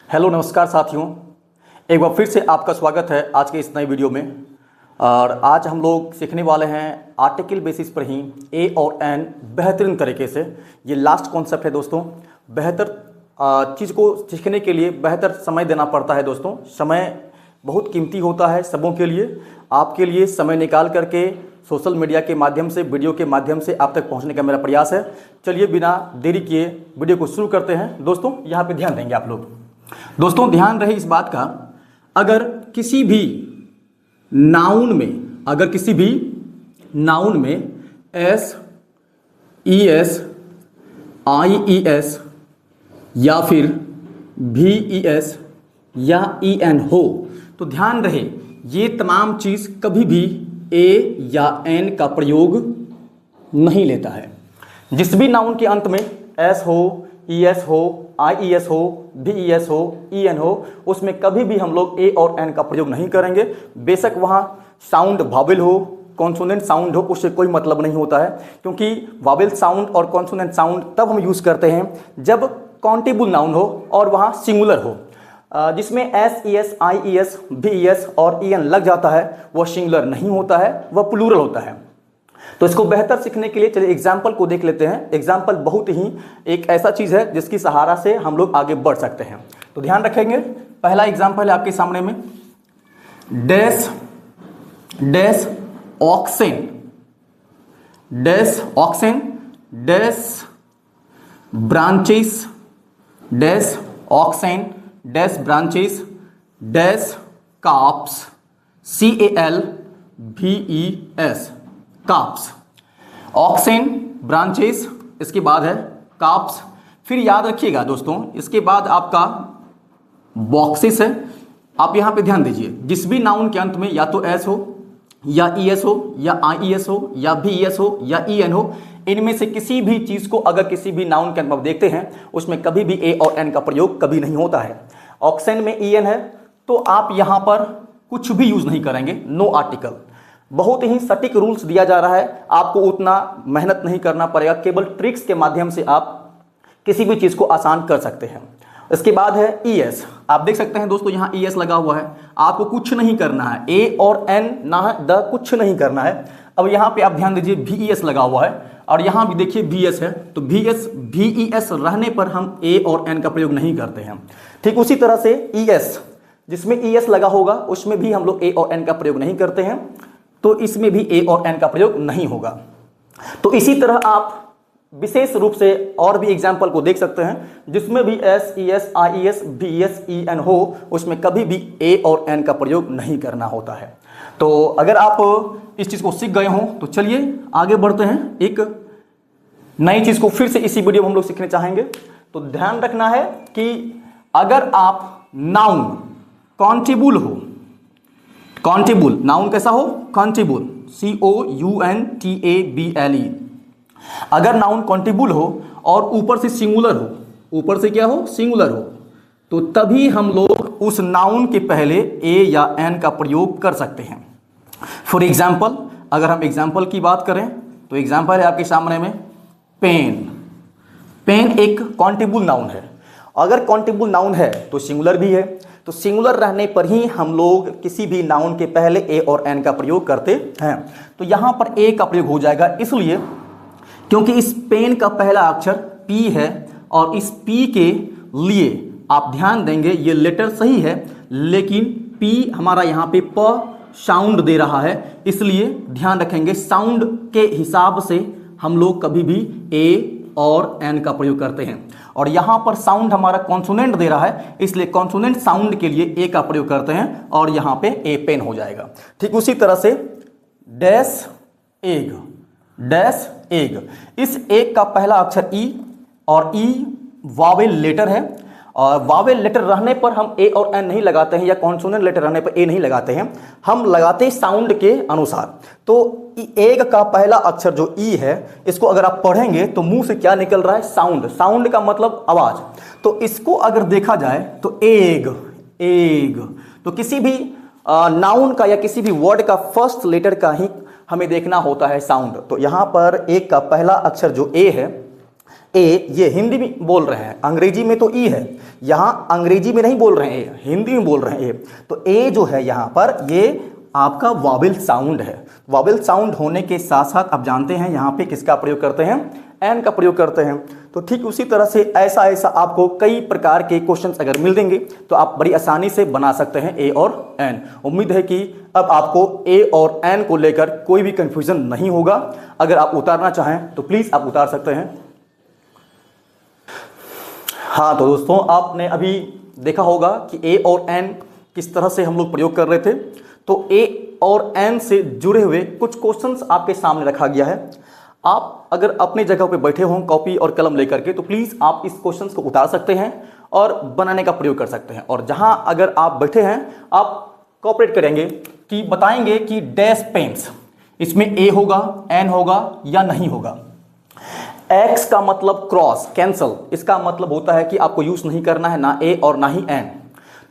Hello नमस्कार साथियों, एक बार फिर से आपका स्वागत है आज के इस नए वीडियो में। और आज हम लोग सीखने वाले हैं आर्टिकल बेसिस पर ही ए और एन बेहतरीन तरीके से। ये लास्ट कॉन्सेप्ट है दोस्तों। बेहतर चीज़ को सीखने के लिए बेहतर समय देना पड़ता है दोस्तों। समय बहुत कीमती होता है सबों के लिए। आपके लिए समय निकाल करके सोशल मीडिया के माध्यम से, वीडियो के माध्यम से आप तक पहुंचने का मेरा प्रयास है। चलिए बिना देरी किए वीडियो को शुरू करते हैं। दोस्तों यहाँ पे ध्यान देंगे आप लोग। दोस्तों ध्यान रहे इस बात का, अगर किसी भी नाउन में S E S I E S या फिर भी ई एस या ई एन हो तो ध्यान रहे ये तमाम चीज़ कभी भी ए या एन का प्रयोग नहीं लेता है। जिस भी नाउन के अंत में एस हो, ई एस हो, आई ई एस हो, भी ई एस हो, ई एन हो, उसमें कभी भी हम लोग ए और एन का प्रयोग नहीं करेंगे। बेशक वहाँ साउंड वावेल हो, कॉन्सोनेंट साउंड हो, उससे कोई मतलब नहीं होता है। क्योंकि वावेल साउंड और कॉन्सोनेंट साउंड तब हम यूज़ करते हैं जब काउंटेबल नाउन हो और वहाँ सिंगुलर हो। जिसमें S E S, I E S, भी ई एस और ई एन लग जाता है वह सिंगुलर नहीं होता है, वह प्लूरल होता है। तो इसको बेहतर सीखने के लिए चलिए एग्जाम्पल को देख लेते हैं। एग्जाम्पल बहुत ही एक ऐसा चीज़ है जिसकी सहारा से हम लोग आगे बढ़ सकते हैं। तो ध्यान रखेंगे। पहला एग्जाम्पल है आपके सामने में, dash dash oxen, dash oxen, dash branches, dash oxen, dash branches, dash calfs, CALVES, काप्स। ऑक्सेन, ब्रांचेस, इसके बाद है काप्स। फिर याद रखिएगा दोस्तों, इसके बाद आपका बॉक्सेस है। आप यहां पे ध्यान दीजिए, जिस भी नाउन के अंत में या तो एस हो या ई एस हो या आई ई एस हो या भी ई एस हो या ई एन हो, इनमें से किसी भी चीज को अगर किसी भी नाउन के अंत में देखते हैं उसमें कभी भी ए और एन का प्रयोग कभी नहीं होता है। ऑक्सेन में ई एन है तो आप यहां पर कुछ भी यूज नहीं करेंगे, नो आर्टिकल। बहुत ही सटीक रूल्स दिया जा रहा है, आपको उतना मेहनत नहीं करना पड़ेगा। केवल ट्रिक्स के माध्यम से आप किसी भी चीज को आसान कर सकते हैं। इसके बाद है ई एस। आप देख सकते हैं दोस्तों यहाँ ई एस लगा हुआ है, आपको कुछ नहीं करना है, ए और एन ना द कुछ नहीं करना है। अब यहाँ पे आप ध्यान दीजिए भी ई एस लगा हुआ है और यहाँ भी देखिए भी एस है, तो भी ई एस रहने पर हम ए और एन का प्रयोग नहीं करते हैं। ठीक उसी तरह से ई एस, जिसमें ई एस लगा होगा उसमें भी हम लोग ए और एन का प्रयोग नहीं करते हैं, तो इसमें भी ए और एन का प्रयोग नहीं होगा। तो इसी तरह आप विशेष रूप से और भी एग्जाम्पल को देख सकते हैं, जिसमें भी S E S, I E S, भी ई एस, ई एन हो, उसमें कभी भी ए और एन का प्रयोग नहीं करना होता है। तो अगर आप इस चीज़ को सीख गए हों तो चलिए आगे बढ़ते हैं। एक नई चीज़ को फिर से इसी वीडियो में हम लोग सीखने चाहेंगे। तो ध्यान रखना है कि अगर आप नाउन काउंटेबल हो, काउंटेबल नाउन कैसा हो, काउंटेबल, COUNTABLE, अगर नाउन काउंटेबल हो और ऊपर से सिंगुलर हो, ऊपर से क्या हो, सिंगुलर हो, तो तभी हम लोग उस नाउन के पहले ए या एन का प्रयोग कर सकते हैं। फॉर एग्जाम्पल, अगर हम एग्जाम्पल की बात करें तो एग्जाम्पल है आपके सामने में पेन। पेन एक काउंटेबल नाउन है। अगर काउंटेबल नाउन है तो सिंगुलर भी है, तो सिंगुलर रहने पर ही हम लोग किसी भी नाउन के पहले ए और एन का प्रयोग करते हैं। तो यहां पर ए का प्रयोग हो जाएगा, इसलिए क्योंकि इस पेन का पहला अक्षर पी है और इस पी के लिए आप ध्यान देंगे ये लेटर सही है, लेकिन पी हमारा यहाँ पे प साउंड दे रहा है, इसलिए ध्यान रखेंगे साउंड के हिसाब से हम लोग कभी भी ए और एन का प्रयोग करते हैं। और यहाँ पर साउंड हमारा कॉन्सोनेंट दे रहा है, इसलिए कॉन्सोनेंट साउंड के लिए ए का प्रयोग करते हैं और यहाँ पे ए पेन हो जाएगा। ठीक उसी तरह से डैश एग, डैश एग, इस एग का पहला अक्षर ई और ई वावेल लेटर है, और वावेल लेटर रहने पर हम ए और एन नहीं लगाते हैं, या कॉन्सोनेंट लेटर रहने पर ए नहीं लगाते हैं, हम लगाते हैं साउंड के अनुसार। तो एग का पहला अक्षर जो ई है, इसको अगर आप पढ़ेंगे तो मुंह से क्या निकल रहा है, साउंड। साउंड का मतलब आवाज। तो इसको अगर देखा जाए तो एग, एग, तो किसी भी नाउन का या किसी भी वर्ड का फर्स्ट लेटर का ही हमें देखना होता है साउंड। तो यहां पर एक का पहला अक्षर जो ए है, ए, ये हिंदी में बोल रहे हैं, अंग्रेजी में तो ई है, यहाँ अंग्रेजी में नहीं बोल रहे हैं ए, हिंदी में बोल रहे हैं ए। तो ए जो है यहाँ पर ये आपका वॉवेल साउंड है। वॉवेल साउंड होने के साथ साथ आप जानते हैं यहाँ पे किसका प्रयोग करते हैं, एन का प्रयोग करते हैं। तो ठीक उसी तरह से ऐसा आपको कई प्रकार के क्वेश्चंस अगर मिल देंगे तो आप बड़ी आसानी से बना सकते हैं ए और एन। उम्मीद है कि अब आपको ए और एन को लेकर कोई भी कंफ्यूजन नहीं होगा। अगर आप उतारना चाहें तो प्लीज आप उतार सकते हैं। हाँ, तो दोस्तों आपने अभी देखा होगा कि ए और एन किस तरह से हम लोग प्रयोग कर रहे थे। तो ए और एन से जुड़े हुए कुछ क्वेश्चंस आपके सामने रखा गया है। आप अगर अपने जगह पे बैठे हों कॉपी और कलम लेकर के तो प्लीज़ आप इस क्वेश्चंस को उतार सकते हैं और बनाने का प्रयोग कर सकते हैं। और जहां अगर आप बैठे हैं आप कोऑपरेट करेंगे कि बताएंगे कि डैश पेन्स, इसमें ए होगा, एन होगा या नहीं होगा। एक्स का मतलब क्रॉस, कैंसल, इसका मतलब होता है कि आपको यूज नहीं करना है ना ए और ना ही एन।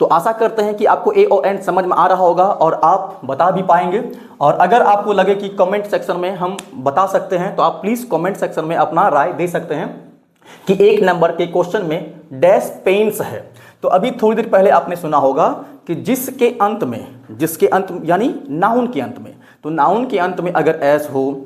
तो आशा करते हैं कि आपको ए और एन समझ में आ रहा होगा और आप बता भी पाएंगे। और अगर आपको लगे कि कमेंट सेक्शन में हम बता सकते हैं तो आप प्लीज कमेंट सेक्शन में अपना राय दे सकते हैं कि 1 नंबर के क्वेश्चन में डैश पेन्स है। तो अभी थोड़ी देर पहले आपने सुना होगा कि जिसके अंत यानी नाउन के अंत में, तो नाउन के अंत में अगर एस हो,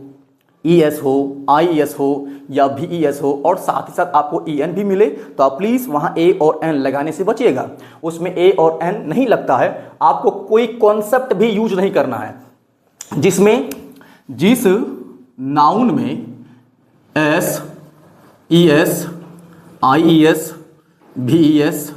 ई एस हो, आई एस हो या भी ई एस हो और साथ ही साथ आपको ई एन भी मिले तो आप प्लीज़ वहाँ ए और एन लगाने से बचिएगा। उसमें ए और एन नहीं लगता है, आपको कोई कॉन्सेप्ट भी यूज नहीं करना है जिसमें जिस नाउन में S, E S, I E S, भी ई एस,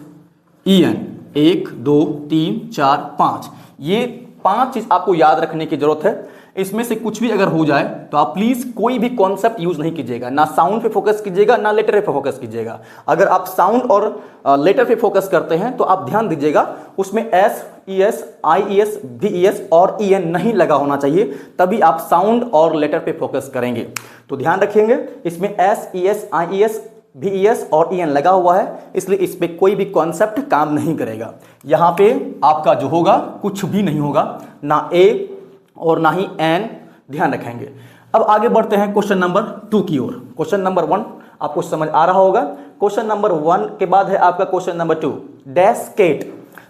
ई एन, 1 2 3 4 5, ये 5 चीज़ आपको याद रखने की जरूरत है। इसमें से कुछ भी अगर हो जाए तो आप प्लीज कोई भी कॉन्सेप्ट यूज नहीं कीजिएगा, ना साउंड पे फोकस कीजिएगा ना लेटर पे फोकस कीजिएगा। अगर आप साउंड और लेटर पे फोकस करते हैं तो आप ध्यान दीजिएगा उसमें S, E S, I E S, भी ई एस और ई एन नहीं लगा होना चाहिए, तभी आप साउंड और लेटर पे फोकस करेंगे। तो ध्यान रखेंगे इसमें S, E S, I E S, भी ई एस और ई एन लगा हुआ है, इसलिए इस पे कोई भी कॉन्सेप्ट काम नहीं करेगा। यहाँ पे आपका जो होगा कुछ भी नहीं होगा, ना ए और ना ही एन, ध्यान रखेंगे। अब आगे बढ़ते हैं क्वेश्चन नंबर 2 की ओर। क्वेश्चन नंबर 1 आपको समझ आ रहा होगा। क्वेश्चन नंबर 1 के बाद है आपका क्वेश्चन नंबर 2, डैश केट।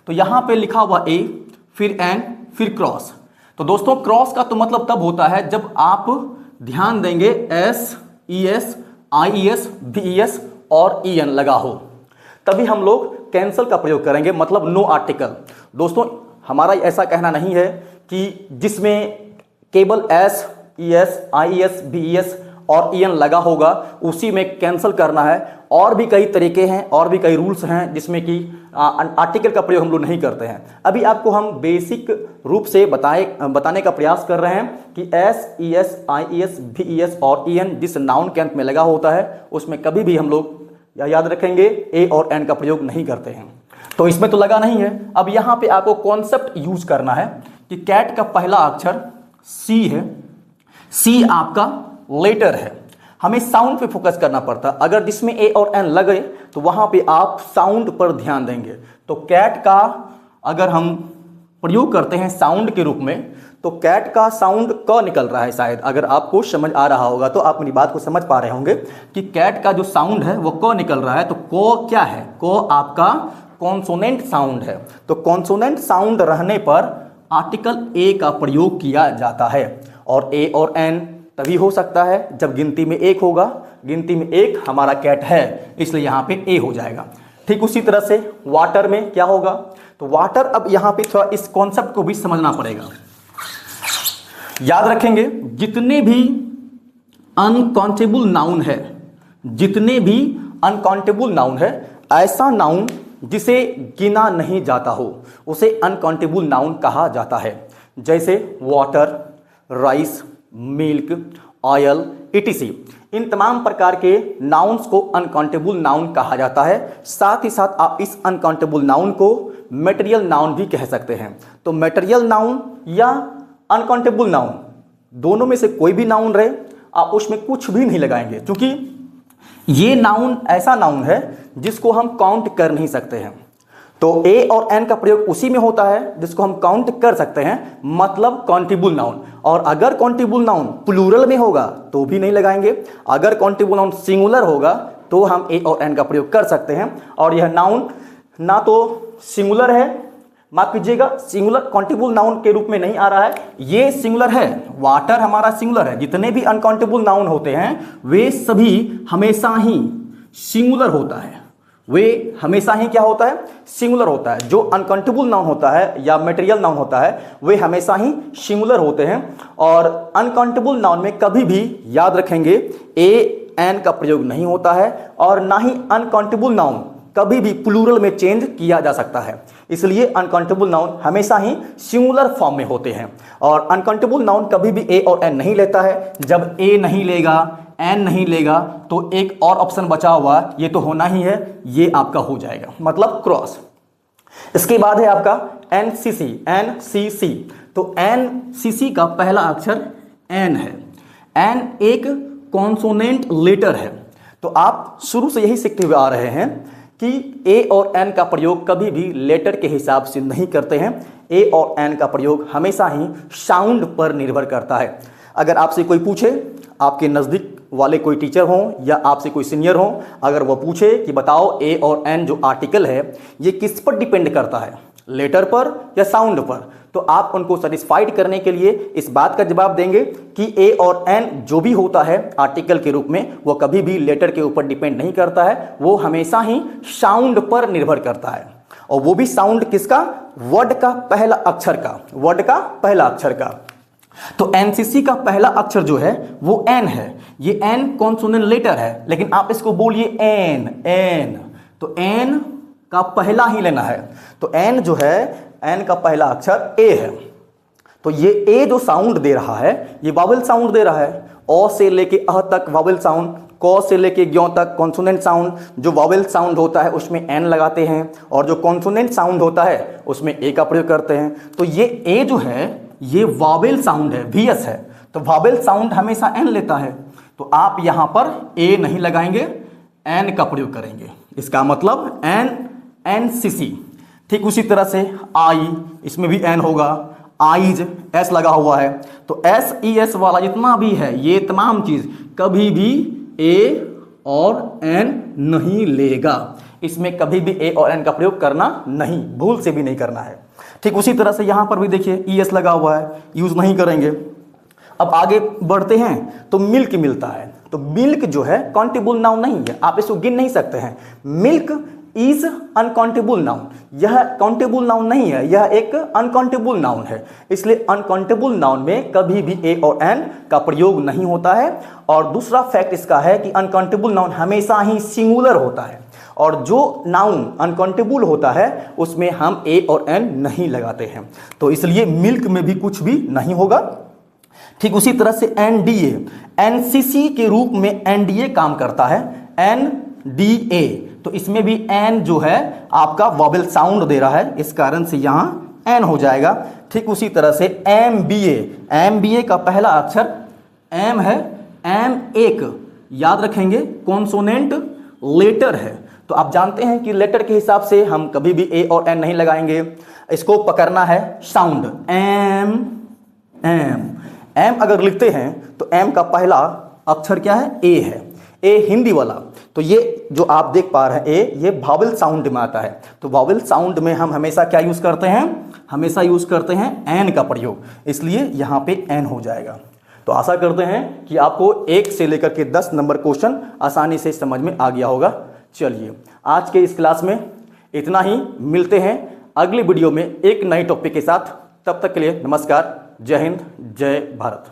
तो यहां पे लिखा हुआ ए, फिर एन, फिर क्रॉस। तो दोस्तों क्रॉस का तो मतलब तब होता है जब आप ध्यान देंगे S, E S, I E S, भी ई एस और ई एन लगा हो, तभी हम लोग कैंसल का प्रयोग करेंगे, मतलब नो आर्टिकल। दोस्तों हमारा ऐसा कहना नहीं है कि जिसमें केवल S, E S, I S, B E S और ई एन लगा होगा उसी में कैंसिल करना है। और भी कई तरीके हैं और भी कई रूल्स हैं जिसमें कि आर्टिकल का प्रयोग हम लोग नहीं करते हैं। अभी आपको हम बेसिक रूप से बताने का प्रयास कर रहे हैं कि S, E S, I E S, B E S और ई एन जिस नाउन के अंत में लगा होता है उसमें कभी भी हम लोग याद रखेंगे ए और एन का प्रयोग नहीं करते हैं। तो इसमें तो लगा नहीं है। अब यहाँ पे आपको कॉन्सेप्ट यूज करना है कि कैट का पहला अक्षर सी है, सी आपका लेटर है, हमें साउंड पे फोकस करना पड़ता है। अगर जिसमें ए और एन लगे तो वहां पे आप साउंड पर ध्यान देंगे। तो कैट का अगर हम प्रयोग करते हैं साउंड के रूप में तो कैट का साउंड क निकल रहा है। शायद अगर आपको समझ आ रहा होगा तो आप मेरी बात को समझ पा रहे होंगे कि कैट का जो साउंड है वो क निकल रहा है। तो को क्या है, को आपका कॉन्सोनेंट साउंड है। तो कॉन्सोनेंट साउंड रहने पर आर्टिकल ए का प्रयोग किया जाता है। और ए और एन तभी हो सकता है जब गिनती में 1 होगा। गिनती में 1 हमारा कैट है, इसलिए यहाँ पे ए हो जाएगा। ठीक उसी तरह से वाटर में क्या होगा, तो वाटर, अब यहाँ पे थोड़ा इस कॉन्सेप्ट को भी समझना पड़ेगा। याद रखेंगे जितने भी अनकाउंटेबल नाउन है, जितने भी अनकाउंटेबल नाउन है, ऐसा नाउन जिसे गिना नहीं जाता हो उसे अनकाउंटेबल नाउन कहा जाता है। जैसे water, rice, milk, oil, etc, इन तमाम प्रकार के नाउन्स को अनकाउंटेबल नाउन कहा जाता है। साथ ही साथ आप इस अनकाउंटेबल नाउन को मटेरियल नाउन भी कह सकते हैं। तो मटेरियल नाउन या अनकाउंटेबल नाउन दोनों में से कोई भी नाउन रहे, आप उसमें कुछ भी नहीं लगाएंगे, क्योंकि ये नाउन ऐसा नाउन है जिसको हम काउंट कर नहीं सकते हैं। तो ए और एन का प्रयोग उसी में होता है जिसको हम काउंट कर सकते हैं, मतलब काउंटेबल नाउन। और अगर काउंटेबल नाउन प्लूरल में होगा तो भी नहीं लगाएंगे, अगर काउंटेबल नाउन सिंगुलर होगा तो हम ए और एन का प्रयोग कर सकते हैं। और यह नाउन ना तो सिंगुलर है, माफ कीजिएगा, सिंगुलर काउंटेबल नाउन के रूप में नहीं आ रहा है, ये सिंगुलर है, वाटर हमारा सिंगुलर है। जितने भी अनकाउंटेबल नाउन होते हैं वे सभी हमेशा ही सिंगुलर होता है, वे हमेशा ही क्या होता है, सिंगुलर होता है। जो अनकाउंटेबल नाउन होता है या मटेरियल नाउन होता है वे हमेशा ही सिंगुलर होते हैं। और अनकाउंटेबल नाउन में कभी भी याद रखेंगे ए एन का प्रयोग नहीं होता है, और ना ही अनकाउंटेबल नाउन कभी भी प्लूरल में चेंज किया जा सकता है। इसलिए अनकाउंटेबल नाउन हमेशा ही सिंगुलर फॉर्म में होते हैं। और अनकाउंटेबल नाउन कभी भी ए और एन नहीं लेता है। जब ए नहीं लेगा, एन नहीं लेगा, तो एक और ऑप्शन बचा हुआ, ये तो होना ही है, ये आपका हो जाएगा, मतलब क्रॉस। इसके बाद है आपका एनसीसी, एनसीसी। तो एनसीसी का पहला अक्षर एन है। एन एक कॉन्सोनेंट लेटर है। तो आप शुरू से यही सीखते हुए आ रहे हैं कि ए और एन का प्रयोग कभी भी लेटर के हिसाब से नहीं करते हैं। ए और एन का प्रयोग हमेशा ही साउंड पर निर्भर करता है। अगर आपसे कोई पूछे, आपके नज़दीक वाले कोई टीचर हों या आपसे कोई सीनियर हो, अगर वो पूछे कि बताओ ए और एन जो आर्टिकल है ये किस पर डिपेंड करता है, लेटर पर या साउंड पर, तो आप उनको सेटिस्फाइड करने के लिए इस बात का जवाब देंगे कि ए और एन जो भी होता है आर्टिकल के रूप में वो कभी भी लेटर के ऊपर डिपेंड नहीं करता है, वो हमेशा ही साउंड पर निर्भर करता है। और वो भी साउंड किसका, वर्ड का पहला अक्षर का, वर्ड का पहला अक्षर का। तो एनसीसी का पहला अक्षर जो है वो एन है। ये एन कॉन्सोनेंट लेटर है, लेकिन आप इसको बोलिए एन, एन, तो एन का पहला ही लेना है। तो एन जो है, एन का पहला अक्षर ए है। तो ये ए जो साउंड दे रहा है ये वावेल साउंड दे रहा है। ओ से लेके अह तक वावेल साउंड, क से लेके ग्यों तक कॉन्सोनेंट साउंड। जो वावेल साउंड होता है उसमें एन लगाते हैं, और जो कॉन्सोनेंट साउंड होता है उसमें ए का प्रयोग करते हैं। तो ये ए जो है ये वावेल साउंड है, वीएस है। तो वावेल साउंड हमेशा एन लेता है, तो आप यहां पर ए नहीं लगाएंगे, एन का प्रयोग करेंगे। इसका मतलब एन, एनसीसी। ठीक उसी तरह से आई, इसमें भी एन होगा, आईज एस लगा हुआ है। तो एस ई एस वाला जितना भी है ये तमाम चीज कभी भी ए और एन नहीं लेगा। इसमें कभी भी ए और एन का प्रयोग करना नहीं, भूल से भी नहीं करना है। ठीक उसी तरह से यहां पर भी देखिए ई एस लगा हुआ है, यूज नहीं करेंगे। अब आगे बढ़ते हैं तो मिल्क मिलता है। तो मिल्क जो है काउंटेबल नाउन नहीं है, आप इसको गिन नहीं सकते हैं। मिल्क इज अनकाउंटेबल नाउन, यह काउंटेबल नाउन नहीं है, यह एक अनकाउंटेबल नाउन है। इसलिए अनकाउंटेबल नाउन में कभी भी ए और एन का प्रयोग नहीं होता है। और दूसरा फैक्ट इसका है कि अनकाउंटेबल नाउन हमेशा ही सिंगुलर होता है, और जो नाउन अनकाउंटेबल होता है उसमें हम ए और एन नहीं लगाते हैं। तो इसलिए मिल्क में भी कुछ भी नहीं होगा। ठीक उसी तरह से एनडीए, एनसीसी के रूप में एनडीए काम करता है, एनडीए। तो इसमें भी एन जो है आपका वॉवेल साउंड दे रहा है, इस कारण से यहां एन हो जाएगा। ठीक उसी तरह से एमबीए, एमबीए का पहला अक्षर एम है। एम एक याद रखेंगे कॉन्सोनेंट लेटर है। तो आप जानते हैं कि लेटर के हिसाब से हम कभी भी ए और एन नहीं लगाएंगे, इसको पकड़ना है साउंड। एम, एम, एम अगर लिखते हैं तो एम का पहला अक्षर क्या है, ए है, ए हिंदी वाला। तो ये जो आप देख पा रहे हैं ए, ये वावेल साउंड में आता है। तो वावेल साउंड में हम हमेशा क्या यूज करते हैं, हमेशा यूज करते हैं एन का प्रयोग, इसलिए यहां पे एन हो जाएगा। तो आशा करते हैं कि आपको 1 से लेकर के 10 नंबर क्वेश्चन आसानी से समझ में आ गया होगा। चलिए आज के इस क्लास में इतना ही, मिलते हैं अगली वीडियो में एक नए टॉपिक के साथ। तब तक के लिए नमस्कार, जय हिंद, जय भारत।